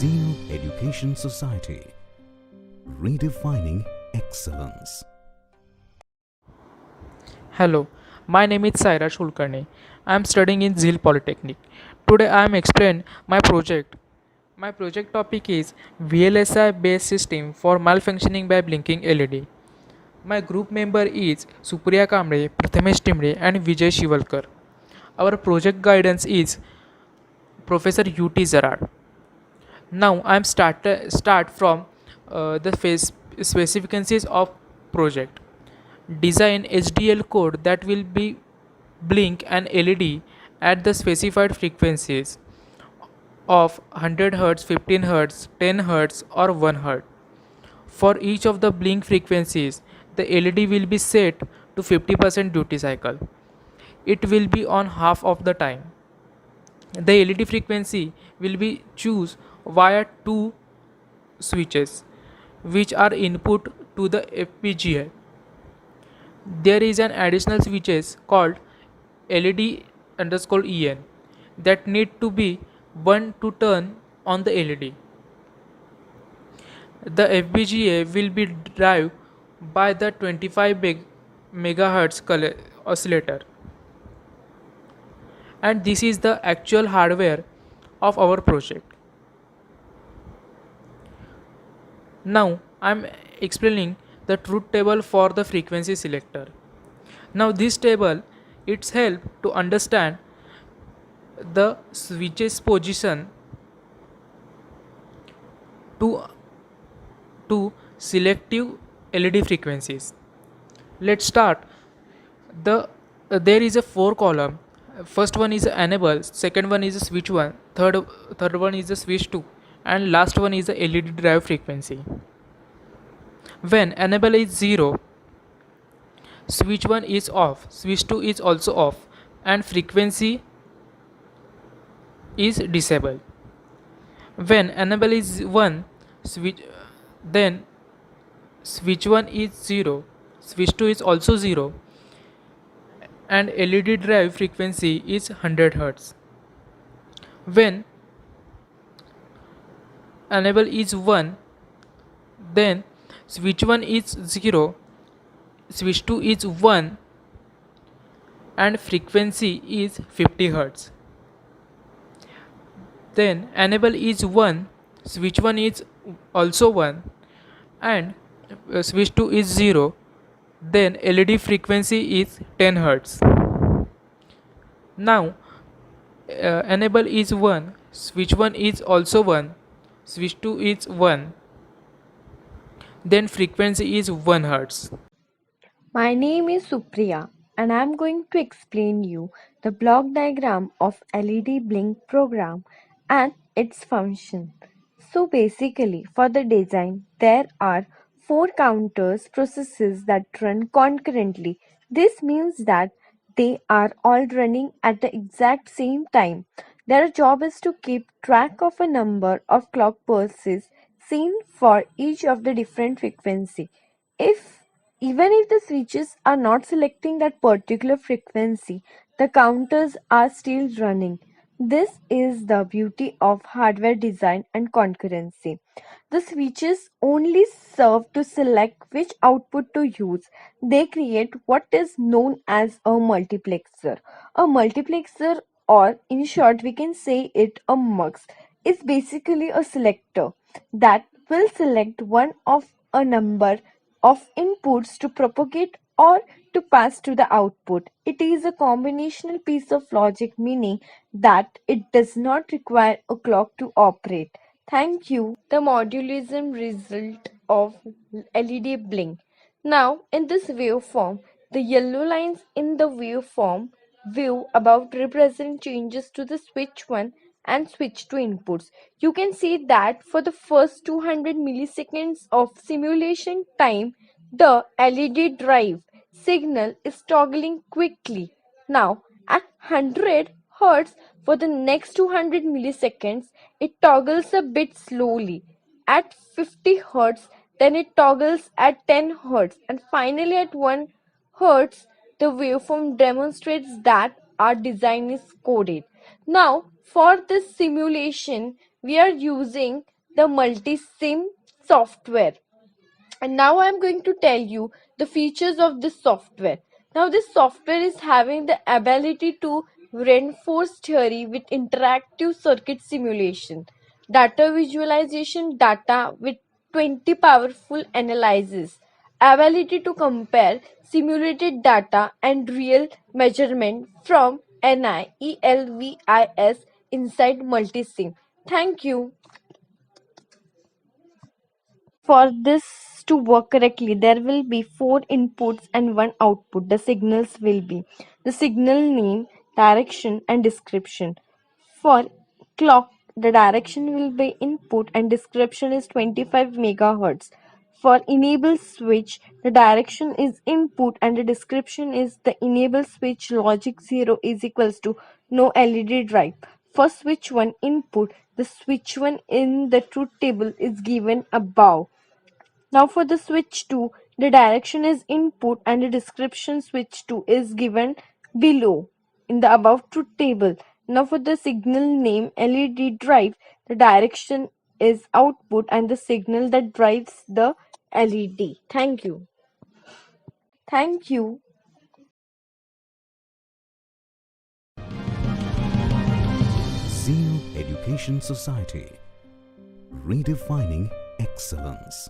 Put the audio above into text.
Zeo Education Society, redefining excellence. Hello, my name is Saira Shulkarni. I am studying in Zeal Polytechnic. Today I am explain my project. My project topic is VLSI based system for malfunctioning by blinking LED. My group member is Supriya Kamre, Prathamesh Timre and Vijay Shivalkar. Our project guidance is Professor UT Zarad. Now I am start from the phase specifications of project. Design HDL code that will be blink an LED at the specified frequencies of 100 Hz, 15 Hz, 10 Hz or 1 Hz. For each of the blink frequencies, the LED will be set to 50% duty cycle. It will be on half of the time. The LED frequency will be choose via two switches which are input to the FPGA. There is an additional switches called LED underscore EN that need to be one to turn on the LED. The FPGA will be driven by the 25 megahertz oscillator, and this is the actual hardware of our project. Now I am explaining the truth table for the frequency selector. Now this table it's help to understand the switches position to selective LED frequencies. Let's start. There is a four column. First one is enable, second one is a switch one, third one is a switch two, and last one is a LED drive frequency. When enable is 0, switch 1 is off, switch 2 is also off, and frequency is disabled. When enable is 1, then switch 1 is 0, switch 2 is also 0, and LED drive frequency is 100 Hz. When enable is 1, then switch 1 is 0, switch 2 is 1, and frequency is 50 Hz. Then enable is 1, switch 1 is also 1, and switch 2 is 0, then LED frequency is 10 Hz. Now enable is 1, switch 1 is also 1, switch 2 is 1, then frequency is 1 Hz. My name is Supriya and I am going to explain you the block diagram of LED blink program and its function. So basically for the design there are 4 counters processes that run concurrently. This means that they are all running at the exact same time. Their job is to keep track of a number of clock pulses seen for each of the different frequency. If Even if the switches are not selecting that particular frequency, the counters are still running. This is the beauty of hardware design and concurrency. The switches only serve to select which output to use. They create what is known as a multiplexer. A multiplexer, or in short, we can say it a mux, is basically a selector that will select one of a number of inputs to propagate or to pass to the output. It is a combinational piece of logic, meaning that it does not require a clock to operate. Thank you. The modulism result of LED blink. Now, in this waveform, the yellow lines in the waveform view above represent changes to the switch 1 and switch 2 inputs. You can see that for the first 200 milliseconds of simulation time, the LED drive signal is toggling quickly. Now, at 100 Hz for the next 200 milliseconds, it toggles a bit slowly. At 50 Hz, then it toggles at 10 Hz, and finally at 1 Hz, the waveform demonstrates that our design is coded. Now, for this simulation, we are using the multi-sim software. And now I'm going to tell you the features of this software. Now this software is having the ability to reinforce theory with interactive circuit simulation, data visualization, data with 20 powerful analysis, ability to compare simulated data and real measurement from NIELVIS inside multisim. Thank you. For this to work correctly, there will be 4 inputs and 1 output. The signals will be the signal name, direction, and description. For clock, the direction will be input and description is 25 megahertz. For enable switch, the direction is input and the description is the enable switch logic 0 is equals to no LED drive. For switch 1 input, the switch 1 in the truth table is given above. Now for the switch 2, the direction is input and the description switch 2 is given below in the above truth table. Now for the signal name LED drive, the direction is output and the signal that drives the LED. Thank you. Thank you. Zeal Education Society, redefining excellence.